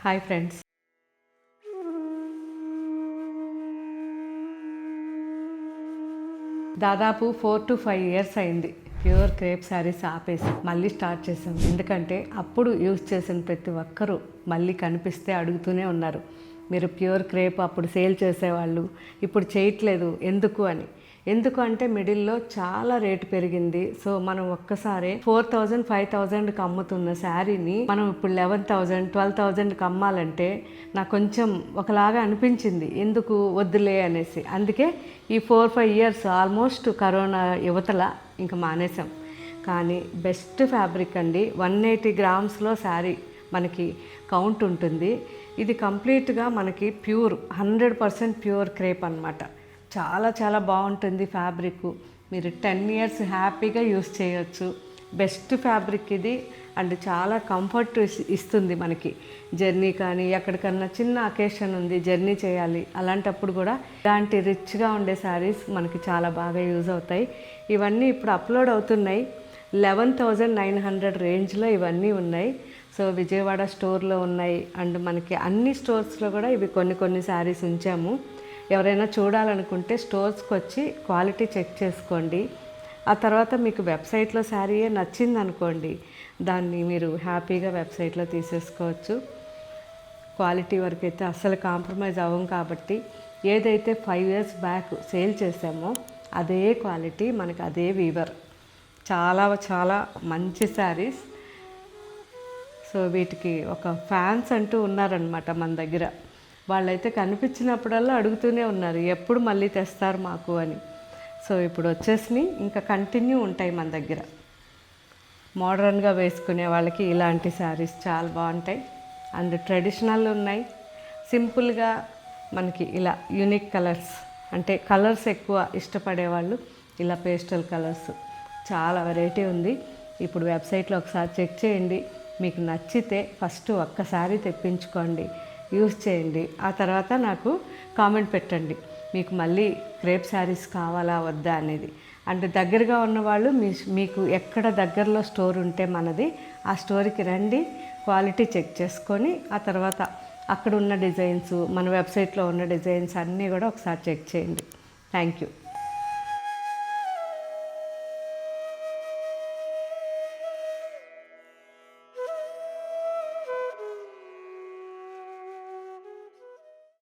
Hi friends, దాదాపు 4 to 5 years అయింది pure crepe saris ఆపేసి మళ్ళీ స్టార్ట్ చేసాం. ఎందుకంటే అప్పుడు యూజ్ చేసిన ప్రతి ఒక్కరూ మళ్ళీ కనిపిస్తే అడుగుతూనే ఉన్నారు, మీరు ప్యూర్ క్రేప్ అప్పుడు సేల్ చేసేవాళ్ళు ఇప్పుడు చేయట్లేదు ఎందుకు అంటే మిడిల్లో చాలా రేటు పెరిగింది. సో మనం ఒక్కసారి 4,000 5,000కి అమ్ముతున్న శారీని మనం ఇప్పుడు 11,000 12,000కి అమ్మాలంటే నాకు కొంచెం ఒకలాగా అనిపించింది, ఎందుకు వద్దులే అనేసి. అందుకే ఈ 4-5 years ఆల్మోస్ట్ కరోనా యువతల ఇంకా మానేసాం. కానీ బెస్ట్ ఫ్యాబ్రిక్ అండి, 180 grams శారీ మనకి కౌంట్ ఉంటుంది. ఇది కంప్లీట్గా మనకి ప్యూర్ 100% ప్యూర్ క్రేప్ అన్నమాట. చాలా చాలా బాగుంటుంది ఫ్యాబ్రిక్. మీరు 10 years హ్యాపీగా యూస్ చేయొచ్చు. బెస్ట్ ఫ్యాబ్రిక్ ఇది అండ్ చాలా కంఫర్ట్ ఇస్తుంది మనకి. జర్నీ కానీ ఎక్కడికన్నా చిన్న అకేషన్ ఉంది, జర్నీ చేయాలి, అలాంటప్పుడు కూడా ఇలాంటి రిచ్గా ఉండే శారీస్ మనకి చాలా బాగా యూజ్ అవుతాయి. ఇవన్నీ ఇప్పుడు అప్లోడ్ అవుతున్నాయి. 11,900 రేంజ్లో ఇవన్నీ ఉన్నాయి. సో విజయవాడ స్టోర్లో ఉన్నాయి అండ్ మనకి అన్ని స్టోర్స్లో కూడా ఇవి కొన్ని శారీస్ ఉంచాము. ఎవరైనా చూడాలనుకుంటే స్టోర్స్కి వచ్చి క్వాలిటీ చెక్ చేసుకోండి. ఆ తర్వాత మీకు వెబ్సైట్లో శారీయే నచ్చింది అనుకోండి, దాన్ని మీరు హ్యాపీగా వెబ్సైట్లో తీసేసుకోవచ్చు. క్వాలిటీ వరకు అయితే అస్సలు కాంప్రమైజ్ అవ్వం కాబట్టి ఏదైతే 5 years బ్యాక్ సేల్ చేసామో అదే క్వాలిటీ మనకి, అదే వీవర్. చాలా చాలా మంచి శారీస్. సో వీటికి ఒక ఫ్యాన్స్ అంటూ ఉన్నారనమాట మన దగ్గర. వాళ్ళైతే కనిపించినప్పుడల్లా అడుగుతూనే ఉన్నారు, ఎప్పుడు మళ్ళీ తెస్తారు మాకు అని. సో ఇప్పుడు వచ్చేసినాయి, ఇంకా కంటిన్యూ ఉంటాయి మన దగ్గర. మోడర్న్గా వేసుకునే వాళ్ళకి ఇలాంటి శారీస్ చాలా బాగుంటాయి. అండ్ ట్రెడిషనల్ ఉన్నాయి, సింపుల్గా మనకి ఇలా యూనిక్ కలర్స్, అంటే కలర్స్ ఎక్కువ ఇష్టపడేవాళ్ళు ఇలా పేస్టల్ కలర్స్, చాలా వెరైటీ ఉంది. ఇప్పుడు వెబ్సైట్లో ఒకసారి చెక్ చేయండి. మీకు నచ్చితే ఫస్ట్ ఒక్కసారి తెప్పించుకోండి, యూజ్ చేయండి. ఆ తర్వాత నాకు కామెంట్ పెట్టండి, మీకు మళ్ళీ క్రేప్ శారీస్ కావాలా వద్దా అనేది. అంటే దగ్గరగా ఉన్నవాళ్ళు మీకు ఎక్కడ దగ్గరలో స్టోర్ ఉంటే మనది, ఆ స్టోర్కి రండి, క్వాలిటీ చెక్ చేసుకొని ఆ తర్వాత అక్కడ ఉన్న డిజైన్స్, మన వెబ్సైట్లో ఉన్న డిజైన్స్ అన్నీ కూడా ఒకసారి చెక్ చేయండి. Thank you.